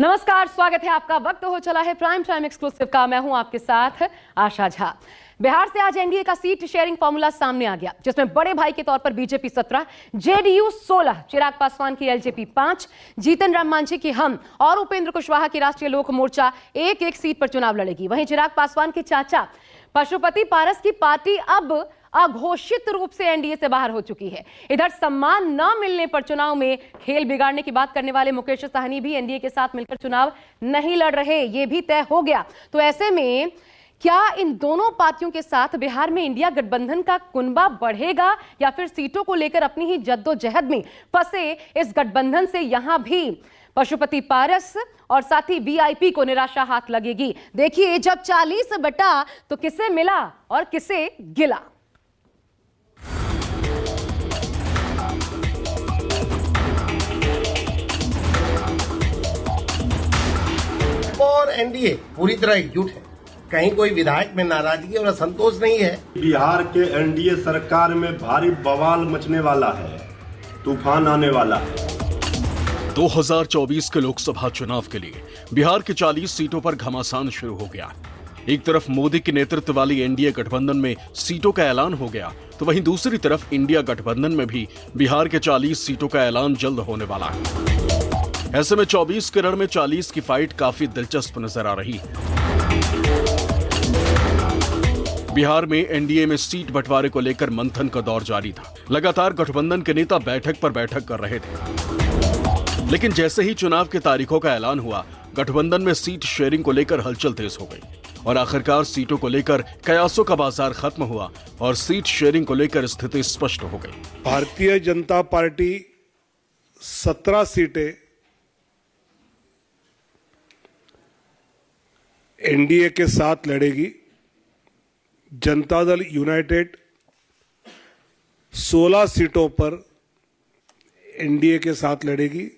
नमस्कार, स्वागत है आपका। वक्त हो चला है प्राइम टाइम एक्सक्लूसिव का। मैं हूं आपके साथ आशा झा। बिहार से आज एनडीए का सीट शेयरिंग फॉर्मूला सामने आ गया, जिसमें बड़े भाई के तौर पर बीजेपी 17, जेडीयू 16, चिराग पासवान की एलजेपी 5, जीतन राम मांझी की हम और उपेंद्र कुशवाहा की राष्ट्रीय लोक मोर्चा एक एक सीट पर चुनाव लड़ेगी। वहीं चिराग पासवान के चाचा पशुपति पारस की पार्टी अब अघोषित रूप से एनडीए से बाहर हो चुकी है। इधर सम्मान न मिलने पर चुनाव में खेल बिगाड़ने की बात करने वाले मुकेश सहनी भी एनडीए के साथ मिलकर चुनाव नहीं लड़ रहे, ये भी तय हो गया। तो ऐसे में क्या इन दोनों पार्टियों के साथ बिहार में इंडिया गठबंधन का कुनबा बढ़ेगा या फिर सीटों को लेकर अपनी ही जद्दोजहद में फंसे इस गठबंधन से यहां भी पशुपति पारस और साथ ही वीआईपी को निराशा हाथ लगेगी। देखिए, जब 40 बटा तो किसे मिला और किसे गिला। और एनडीए पूरी तरह एकजुट है। कहीं कोई विधायक में नाराजगी और असंतोष नहीं है। बिहार के एनडीए सरकार में भारी बवाल मचने वाला है, तूफान आने वाला है। 2024 के लोकसभा चुनाव के लिए बिहार की 40 सीटों पर घमासान शुरू हो गया। एक तरफ मोदी के नेतृत्व वाली एनडीए गठबंधन में सीटों का ऐलान हो गया, तो वहीं दूसरी तरफ इंडिया गठबंधन में भी बिहार के 40 सीटों का ऐलान जल्द होने वाला है। ऐसे में 24 के रण में 40 की फाइट काफी दिलचस्प नजर आ रही है। बिहार में एनडीए में सीट बंटवारे को लेकर मंथन का दौर जारी था। लगातार गठबंधन के नेता बैठक पर बैठक कर रहे थे, लेकिन जैसे ही चुनाव की तारीखों का ऐलान हुआ, गठबंधन में सीट शेयरिंग को लेकर हलचल तेज हो गई और आखिरकार सीटों को लेकर कयासों का बाजार खत्म हुआ और सीट शेयरिंग को लेकर स्थिति स्पष्ट हो गई। भारतीय जनता पार्टी 17 सीटें एनडीए के साथ लड़ेगी। जनता दल यूनाइटेड 16 सीटों पर एनडीए के साथ लड़ेगी।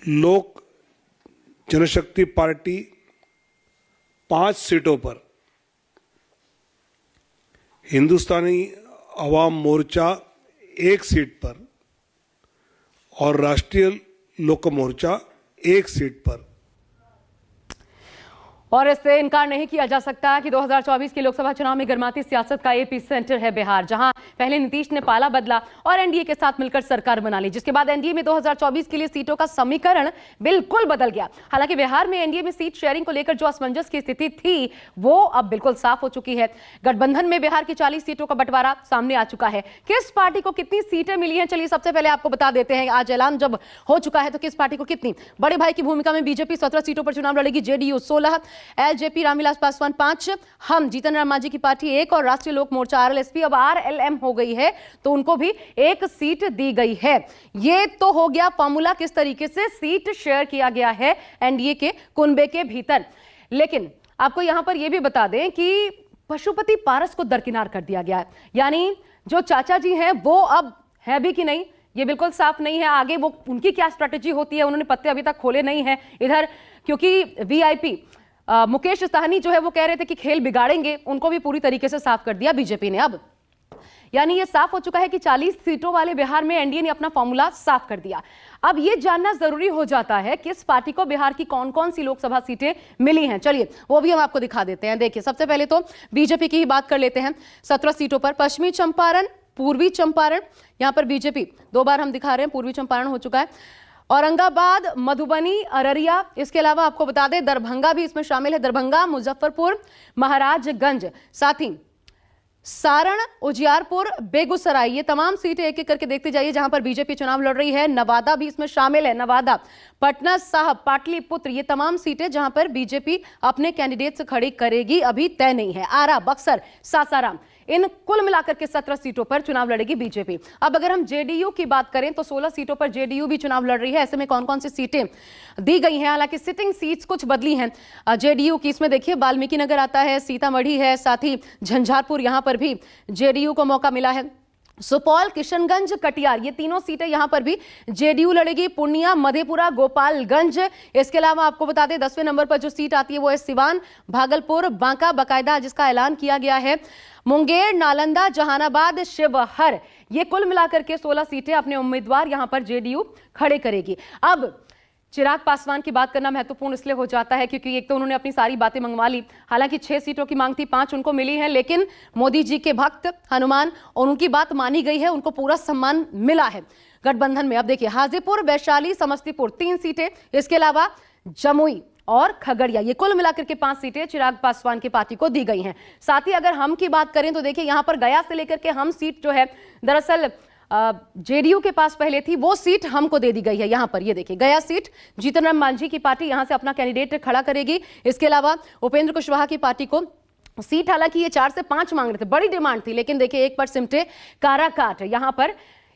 लोक जनशक्ति पार्टी 5 सीटों पर, हिंदुस्तानी अवाम मोर्चा 1 सीट पर और राष्ट्रीय लोक मोर्चा 1 सीट पर। और इससे इनकार नहीं किया जा सकता कि 2024 के लोकसभा चुनाव में गर्माती सियासत का एपी सेंटर है बिहार, जहां पहले नीतीश ने पाला बदला और एनडीए के साथ मिलकर सरकार बना ली, जिसके बाद एनडीए में 2024 के लिए सीटों का समीकरण बिल्कुल बदल गया। हालांकि बिहार में एनडीए में सीट शेयरिंग को लेकर जो असमंजस की स्थिति थी वो अब बिल्कुल साफ हो चुकी है। गठबंधन में बिहार की 40 सीटों का बंटवारा सामने आ चुका है। किस पार्टी को कितनी सीटें मिली हैं, चलिए सबसे पहले आपको बता देते हैं। आज ऐलान जब हो चुका है तो किस पार्टी को कितनी। बड़े भाई की भूमिका में बीजेपी 17 सीटों पर चुनाव लड़ेगी, जेडीयू 16, एलजेपी रामविलास पासवान 5, हम जीतन राम मांझी की पार्टी 1 और राष्ट्रीय लोक मोर्चा आरएलएसपी अब आरएलएम हो गई है तो उनको भी 1 सीट दी गई है। ये तो हो गया फॉर्मूला, किस तरीके से सीट शेयर किया गया है एनडीए के कुनबे के भीतर। लेकिन आपको यहां पर यह भी बता दें कि पशुपति पारस को दरकिनार कर दिया गया है, यानी जो चाचा जी हैं वो अब है भी कि नहीं ये बिल्कुल साफ नहीं है। आगे वो उनकी क्या स्ट्रेटेजी होती है, उन्होंने पत्ते अभी तक खोले नहीं है। इधर क्योंकि वीआईपी मुकेश सहनी जो है वो कह रहे थे कि खेल बिगाड़ेंगे, उनको भी पूरी तरीके से साफ कर दिया बीजेपी ने। अब यानी ये साफ हो चुका है कि 40 सीटों वाले बिहार में एनडीए ने अपना फॉर्मूला साफ कर दिया। अब ये जानना जरूरी हो जाता है किस पार्टी को बिहार की कौन कौन सी लोकसभा सीटें मिली हैं। चलिए वो भी हम आपको दिखा देते हैं। देखिए, सबसे पहले तो बीजेपी की ही बात कर लेते हैं। 17 सीटों पर पश्चिमी चंपारण, पूर्वी चंपारण, यहां पर बीजेपी 2 बार हम दिखा रहे हैं, पूर्वी चंपारण हो चुका है। औरंगाबाद, मधुबनी, अररिया, इसके अलावा आपको बता दें दरभंगा भी इसमें शामिल है। दरभंगा, मुजफ्फरपुर, महाराजगंज, साथ ही सारण, उजियारपुर, बेगूसराय, ये तमाम सीटें एक एक करके देखते जाइए जहां पर बीजेपी चुनाव लड़ रही है। नवादा भी इसमें शामिल है, नवादा, पटना साहब, पाटलिपुत्र, ये तमाम सीटें जहां पर बीजेपी अपने कैंडिडेट्स खड़ी करेगी अभी तय नहीं है। आरा, बक्सर, सासाराम, इन कुल मिलाकर के 17 सीटों पर चुनाव लड़ेगी बीजेपी। अब अगर हम जेडीयू की बात करें तो 16 सीटों पर जेडीयू भी चुनाव लड़ रही है। ऐसे में कौन कौन सी सीटें दी गई हैं, हालांकि सिटिंग सीट्स कुछ बदली हैं जेडीयू की। इसमें देखिए वाल्मीकि नगर आता है, सीतामढ़ी है, साथ ही झंझारपुर, यहां पर भी जेडीयू को मौका मिला है। सुपौल, किशनगंज, कटिहार, ये तीनों सीटें यहां पर भी जेडीयू लड़ेगी। पूर्णिया, मधेपुरा, गोपालगंज। इसके अलावा आपको बता दें 10वें नंबर पर जो सीट आती है वो है सिवान, भागलपुर, बांका, बकायदा जिसका ऐलान किया गया है, मुंगेर, नालंदा, जहानाबाद, शिवहर। ये कुल मिलाकर के 16 सीटें अपने उम्मीदवार यहां पर जेडीयू खड़े करेगी। अब चिराग पासवान की बात करना महत्वपूर्ण इसलिए हो जाता है क्योंकि एक तो उन्होंने अपनी सारी बातें मंगवा ली। हालांकि 6 सीटों की मांग थी, 5 उनको मिली है, लेकिन मोदी जी के भक्त हनुमान और उनकी बात मानी गई है, उनको पूरा सम्मान मिला है गठबंधन में। अब देखिए हाजीपुर, वैशाली, समस्तीपुर 3 सीटें, इसके अलावा जमुई और खगड़िया, ये कुल मिलाकर के 5 सीटें चिराग पासवान की पार्टी को दी गई हैं। साथ ही अगर हम की बात करें तो देखिए यहां पर गया से लेकर के हम सीट जो है दरअसल जेडीयू के पास पहले थी, वो सीट हमको दे दी गई है। यहां पर ये देखिए गया सीट जीतन राम मांझी की पार्टी यहां से अपना कैंडिडेट खड़ा करेगी। इसके अलावा उपेंद्र कुशवाहा की पार्टी को सीट, हालांकि ये 4 से 5 मांग रहे थे, बड़ी डिमांड थी, लेकिन देखिए एक पर सिमटे काराकाट। यहां पर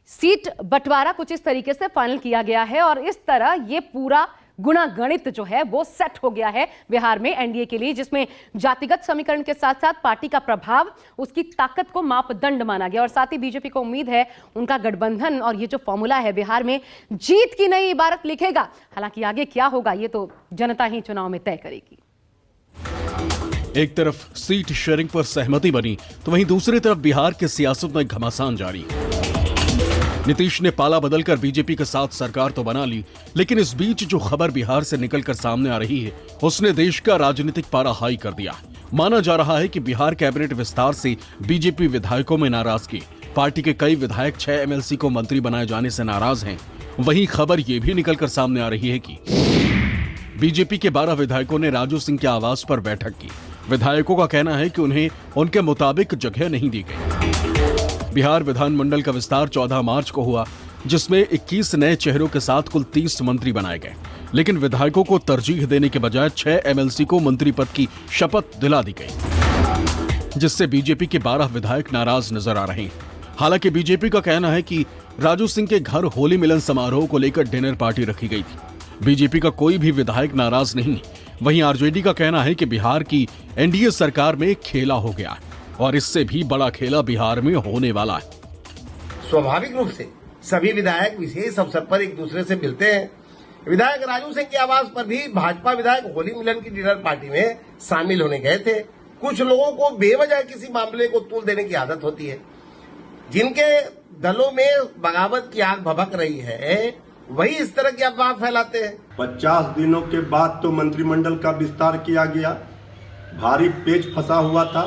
सीट बंटवारा कुछ इस तरीके से फाइनल किया गया है और इस तरह ये पूरा गुणा गणित जो है वो सेट हो गया है बिहार में एनडीए के लिए, जिसमें जातिगत समीकरण के साथ साथ पार्टी का प्रभाव, उसकी ताकत को मापदंड माना गया। और साथ ही बीजेपी को उम्मीद है उनका गठबंधन और ये जो फॉर्मूला है बिहार में जीत की नई इबारत लिखेगा। हालांकि आगे क्या होगा ये तो जनता ही चुनाव में तय करेगी। एक तरफ सीट शेयरिंग पर सहमति बनी तो वहीं दूसरी तरफ बिहार की सियासत में घमासान जारी। नीतीश ने पाला बदलकर बीजेपी के साथ सरकार तो बना ली, लेकिन इस बीच जो खबर बिहार से निकलकर सामने आ रही है उसने देश का राजनीतिक पारा हाई कर दिया। माना जा रहा है कि बिहार कैबिनेट विस्तार से बीजेपी विधायकों में नाराजगी, पार्टी के कई विधायक 6 एमएलसी को मंत्री बनाए जाने से नाराज हैं। वहीं खबर यह भी निकलकर सामने आ रही है कि बीजेपी के 12 विधायकों ने राजू सिंह के आवास पर बैठक की। विधायकों का कहना है कि उन्हें उनके मुताबिक जगह नहीं दी गई। बिहार विधानमंडल का विस्तार 14 मार्च को हुआ, जिसमें 21 नए चेहरों के साथ कुल 30 मंत्री बनाए गए, लेकिन विधायकों को तरजीह देने के बजाय 6 एमएलसी को मंत्री पद की शपथ दिला दी गई, जिससे बीजेपी के 12 विधायक नाराज नजर आ रहे हैं। हालांकि बीजेपी का कहना है कि राजू सिंह के घर होली मिलन समारोह को लेकर डिनर पार्टी रखी गई थी। बीजेपी का कोई भी विधायक नाराज नहीं। वहीं आरजेडी का कहना है कि बिहार की एनडीए सरकार में खेला हो गया और इससे भी बड़ा खेला बिहार में होने वाला है। स्वाभाविक रूप से सभी विधायक विशेष अवसर पर एक दूसरे से मिलते हैं। विधायक राजू सिंह के आवास पर भी भाजपा विधायक होली मिलन की डिनर पार्टी में शामिल होने गए थे। कुछ लोगों को बेवजह किसी मामले को तूल देने की आदत होती है। जिनके दलों में बगावत की आग भभक रही है वही इस तरह की अफवाह फैलाते हैं। 50 दिनों के बाद तो मंत्रिमंडल का विस्तार किया गया, भारी पेच फंसा हुआ था।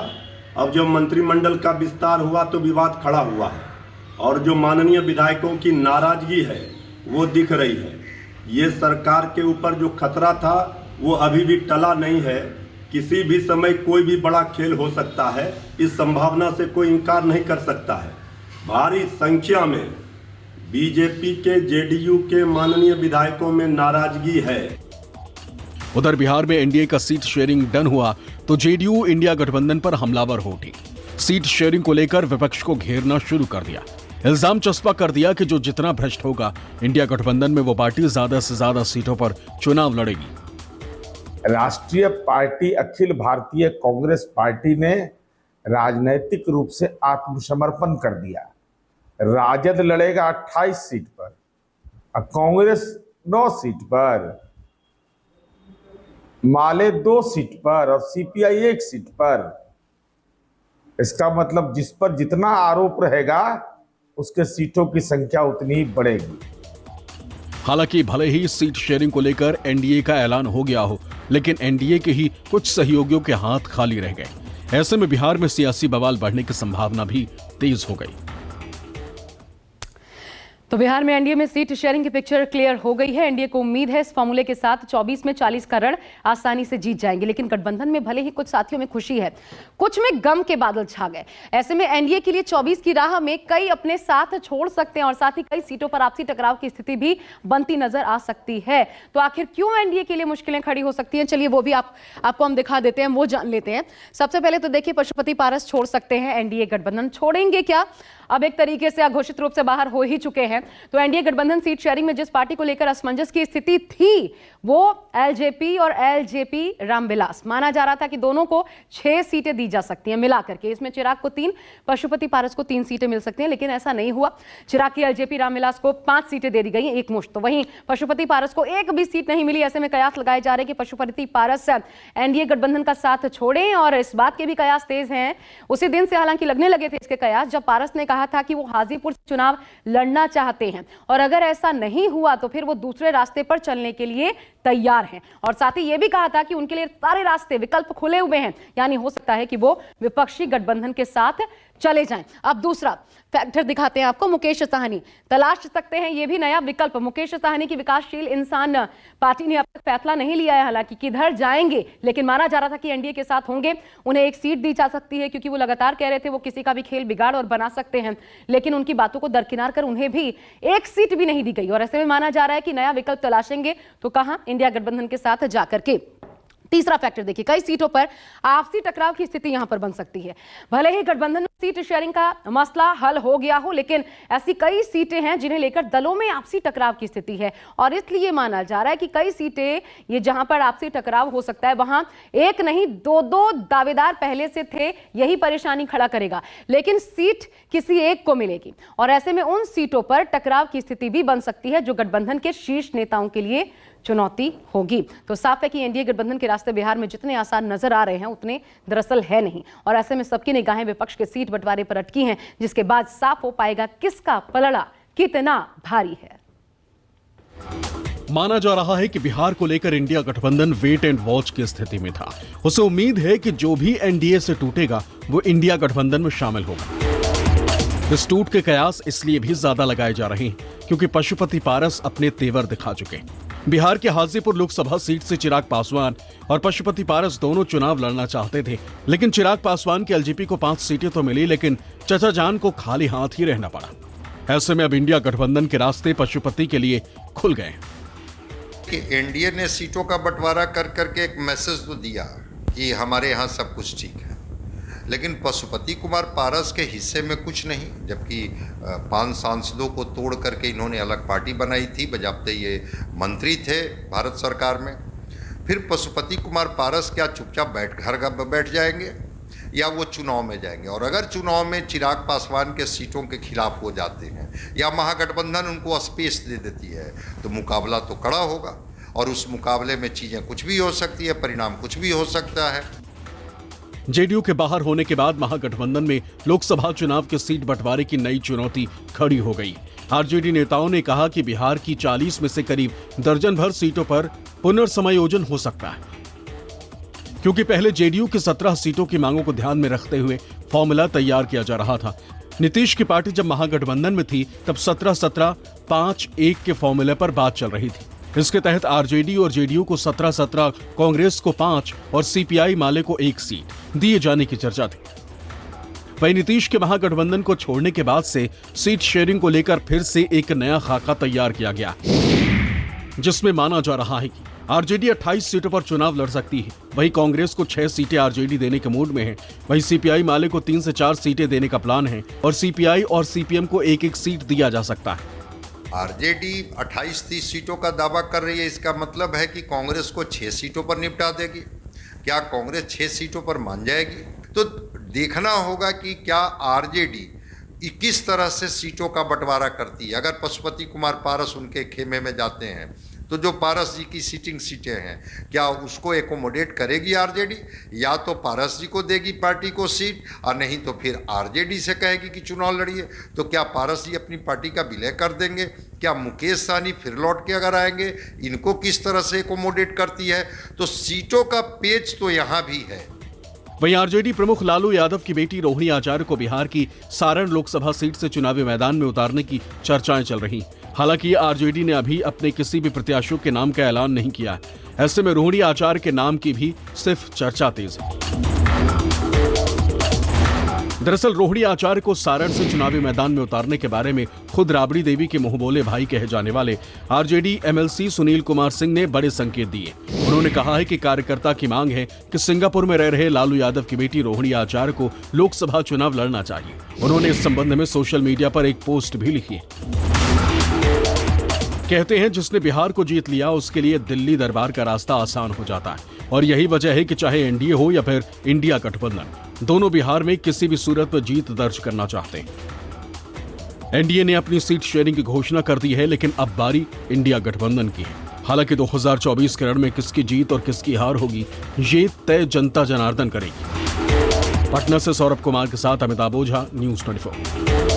अब जब मंत्रिमंडल का विस्तार हुआ तो विवाद खड़ा हुआ है और जो माननीय विधायकों की नाराजगी है वो दिख रही है। ये सरकार के ऊपर जो खतरा था वो अभी भी टला नहीं है। किसी भी समय कोई भी बड़ा खेल हो सकता है, इस संभावना से कोई इनकार नहीं कर सकता है। भारी संख्या में बीजेपी के जेडीयू के माननीय विधायकों में नाराजगी है। उधर बिहार में एनडीए का सीट शेयरिंग डन हुआ तो जेडीयू इंडिया गठबंधन पर हमलावर हो उठी। सीट शेयरिंग को लेकर विपक्ष को घेरना शुरू कर दिया। इल्जाम चस्पा कर दिया कि जो जितना भ्रष्ट होगा इंडिया गठबंधन में वो पार्टी ज्यादा से ज्यादा सीटों पर चुनाव लड़ेगी। राष्ट्रीय पार्टी अखिल भारतीय कांग्रेस पार्टी ने राजनैतिक रूप से आत्मसमर्पण कर दिया। राजद लड़ेगा 28 सीट पर और कांग्रेस 9 सीट पर, माले 2 सीट पर और सीपीआई 1 सीट पर। इसका मतलब जिस पर जितना आरोप रहेगा उसके सीटों की संख्या उतनी बढ़ेगी। हालांकि भले ही सीट शेयरिंग को लेकर एनडीए का ऐलान हो गया हो, लेकिन एनडीए के ही कुछ सहयोगियों के हाथ खाली रह गए। ऐसे में बिहार में सियासी बवाल बढ़ने की संभावना भी तेज हो गई। तो बिहार में एनडीए में सीट शेयरिंग की पिक्चर क्लियर हो गई है। एनडीए को उम्मीद है इस फॉर्मूले के साथ 24 में 40 का रण आसानी से जीत जाएंगे, लेकिन गठबंधन में भले ही कुछ साथियों में खुशी है, कुछ में गम के बादल छा गए। ऐसे में एनडीए के लिए 24 की राह में कई अपने साथ छोड़ सकते हैं और साथ ही कई सीटों पर आपसी टकराव की स्थिति भी बनती नजर आ सकती है। तो आखिर क्यों एनडीए के लिए मुश्किलें खड़ी हो सकती हैं, चलिए वो भी आपको हम दिखा देते हैं, वो जान लेते हैं। सबसे पहले तो देखिए पशुपति पारस छोड़ सकते हैं, एनडीए गठबंधन छोड़ेंगे क्या? अब एक तरीके से अघोषित रूप से बाहर हो ही चुके हैं। हैं तो एनडीए गठबंधन सीट शेयरिंग में जिस पार्टी को लेकर असमंजस की स्थिति थी वो एलजेपी और एलजेपी रामविलास। माना जा रहा था कि दोनों को 6 सीटें दी जा सकती हैं मिला करके। इसमें चिराग को 3, पशुपति पारस को 3 सीटें मिल सकती हैं, लेकिन ऐसा नहीं हुआ। चिराग की एलजेपी रामविलास को 5 सीटें दे दी गई, एक मुश्त। तो वहीं पशुपति पारस को एक भी सीट नहीं मिली। ऐसे में कयास लगाए जा रहे हैं कि पशुपति पारस एनडीए गठबंधन का साथ छोड़ें, और इस बात के भी कयास तेज हैं। उसी दिन से हालांकि लगने लगे थे इसके कयास जब पारस ने कहा था कि वो हाजीपुर से चुनाव लड़ना चाहते हैं, और अगर ऐसा नहीं हुआ तो फिर वो दूसरे रास्ते पर चलने के लिए तैयार हैं। और साथ ही ये भी कहा था कि उनके लिए सारे रास्ते विकल्प खुले हुए हैं, यानी हो सकता है कि वो विपक्षी गठबंधन के साथ चले जाएं। अब दूसरा फैक्टर दिखाते हैं आपको, मुकेश साहनी तलाश सकते हैं ये भी नया विकल्प। मुकेश साहनी की विकासशील इंसान पार्टी ने अब तक फैसला नहीं लिया है हालांकि किधर जाएंगे, लेकिन माना जा रहा था कि एनडीए के साथ होंगे। उन्हें एक सीट दी जा सकती है क्योंकि वो लगातार कह रहे थे वो किसी का भी खेल बिगाड़ और बना सकते हैं, लेकिन उनकी बातों को दरकिनार कर उन्हें भी एक सीट भी नहीं दी गई। और ऐसे में माना जा रहा है कि नया विकल्प तलाशेंगे तो कहां, इंडिया गठबंधन के साथ जाकर के। तीसरा फैक्टर देखिए, कई सीटों पर आपसी टकराव की स्थिति यहां पर बन सकती है। भले ही गठबंधन में सीट शेयरिंग का मसला हल हो गया हो, लेकिन ऐसी कई सीटें हैं जिन्हें लेकर दलों में आपसी टकराव की स्थिति है, और इसलिए माना जा रहा है कि कई सीटें ये जहां पर आपसी टकराव हो सकता है वहां एक नहीं 2-2 दावेदार पहले से थे। यही परेशानी खड़ा करेगा, लेकिन सीट किसी एक को मिलेगी, और ऐसे में उन सीटों पर टकराव की स्थिति भी बन सकती है जो गठबंधन के शीर्ष नेताओं के लिए चुनौती होगी। तो साफ है कि एनडीए गठबंधन के रास्ते बिहार में जितने आसान नजर आ रहे हैं उतने दरअसल है नहीं, और ऐसे में सबकी निगाहें विपक्ष के सीट बंटवारे पर अटकी हैं, जिसके बाद साफ हो पाएगा किसका पलड़ा कितना भारी है। माना जा रहा है कि बिहार को लेकर इंडिया गठबंधन वेट एंड वॉच की स्थिति में था। उसे उम्मीद है कि जो भी एनडीए से टूटेगा वो इंडिया गठबंधन में शामिल होगा। इस टूट के कयास इसलिए भी ज्यादा लगाए जा रहे हैं क्योंकि पशुपति पारस अपने तेवर दिखा चुके हैं। बिहार के हाजीपुर लोकसभा सीट से चिराग पासवान और पशुपति पारस दोनों चुनाव लड़ना चाहते थे, लेकिन चिराग पासवान की एलजेपी को 5 सीटें तो मिली, लेकिन चचा जान को खाली हाथ ही रहना पड़ा। ऐसे में अब इंडिया गठबंधन के रास्ते पशुपति के लिए खुल गए कि एनडीए ने सीटों का बंटवारा कर करके एक मैसेज तो दिया कि हमारे यहाँ सब कुछ ठीक है, लेकिन पशुपति कुमार पारस के हिस्से में कुछ नहीं, जबकि 5 सांसदों को तोड़ करके इन्होंने अलग पार्टी बनाई थी, बजाते ये मंत्री थे भारत सरकार में। फिर पशुपति कुमार पारस क्या चुपचाप बैठ जाएंगे या वो चुनाव में जाएंगे? और अगर चुनाव में चिराग पासवान के सीटों के खिलाफ हो जाते हैं या महागठबंधन उनको स्पेस दे देती है तो मुकाबला तो कड़ा होगा, और उस मुकाबले में चीज़ें कुछ भी हो सकती है, परिणाम कुछ भी हो सकता है। जेडीयू के बाहर होने के बाद महागठबंधन में लोकसभा चुनाव के सीट बंटवारे की नई चुनौती खड़ी हो गई। आरजेडी नेताओं ने कहा कि बिहार की 40 में से करीब दर्जन भर सीटों पर पुनर्समायोजन हो सकता है, क्योंकि पहले जेडीयू की 17 सीटों की मांगों को ध्यान में रखते हुए फॉर्मूला तैयार किया जा रहा था। नीतीश की पार्टी जब महागठबंधन में थी तब 17-17, 5-1 के फॉर्मूले पर बात चल रही थी। इसके तहत आरजेडी और जेडीयू को 17-17, कांग्रेस को 5 और सीपीआई माले को 1 सीट दिए जाने की चर्चा थी। वहीं नीतीश के महागठबंधन को छोड़ने के बाद से सीट शेयरिंग को लेकर फिर से एक नया खाका तैयार किया गया, जिसमें माना जा रहा है कि आरजेडी 28 सीटों पर चुनाव लड़ सकती है। वहीं कांग्रेस को 6 सीटें आरजेडी देने के मूड में है। वहीं सीपीआई माले को 3 से 4 सीटें देने का प्लान है, और सीपीआई और सीपीएम को 1-1 सीट दिया जा सकता है। आरजेडी 28-30 सीटों का दावा कर रही है, इसका मतलब है कि कांग्रेस को 6 सीटों पर निपटा देगी। क्या कांग्रेस 6 सीटों पर मान जाएगी? तो देखना होगा कि क्या आरजेडी किस तरह से सीटों का बंटवारा करती है। अगर पशुपति कुमार पारस उनके खेमे में जाते हैं तो जो पारस जी की सीटिंग सीटें हैं क्या उसको एकोमोडेट करेगी आरजेडी? या तो पारस जी को देगी पार्टी को सीट, और नहीं तो फिर आरजेडी से कहेगी कि चुनाव लड़िए। तो क्या पारस जी अपनी पार्टी का विलय कर देंगे? क्या मुकेश सहनी फिर लौट के अगर आएंगे, इनको किस तरह से एकोमोडेट करती है? तो सीटों का पेच तो यहाँ भी है। वहीं आरजेडी प्रमुख लालू यादव की बेटी रोहिणी आचार्य को बिहार की सारण लोकसभा सीट से चुनावी मैदान में उतारने की चर्चाएं चल रही। हालांकि आरजेडी ने अभी अपने किसी भी प्रत्याशियों के नाम का ऐलान नहीं किया है। ऐसे में रोहिणी आचार्य के नाम की भी सिर्फ चर्चा तेज है। दरअसल रोहिणी आचार्य को सारण से चुनावी मैदान में उतारने के बारे में खुद राबड़ी देवी के मुंह बोले भाई कहे जाने वाले आरजेडी एमएलसी सुनील कुमार सिंह ने बड़े संकेत दिए। उन्होंने कहा है कि कार्यकर्ता की मांग है कि सिंगापुर में रह रहे लालू यादव की बेटी रोहिणी आचार्य को लोकसभा चुनाव लड़ना चाहिए। उन्होंने इस संबंध में सोशल मीडिया पर एक पोस्ट भी लिखी है। कहते हैं जिसने बिहार को जीत लिया उसके लिए दिल्ली दरबार का रास्ता आसान हो जाता है और यही वजह है कि चाहे एनडीए हो या फिर इंडिया गठबंधन, दोनों बिहार में किसी भी सूरत पर जीत दर्ज करना चाहते हैं। एनडीए ने अपनी सीट शेयरिंग की घोषणा कर दी है, लेकिन अब बारी इंडिया गठबंधन की है। हालांकि 2024 के रण में किसकी जीत और किसकी हार होगी, ये तय जनता जनार्दन करेगी। पटना से सौरभ कुमार के साथ अमिताभ ओझा, न्यूज़ 24।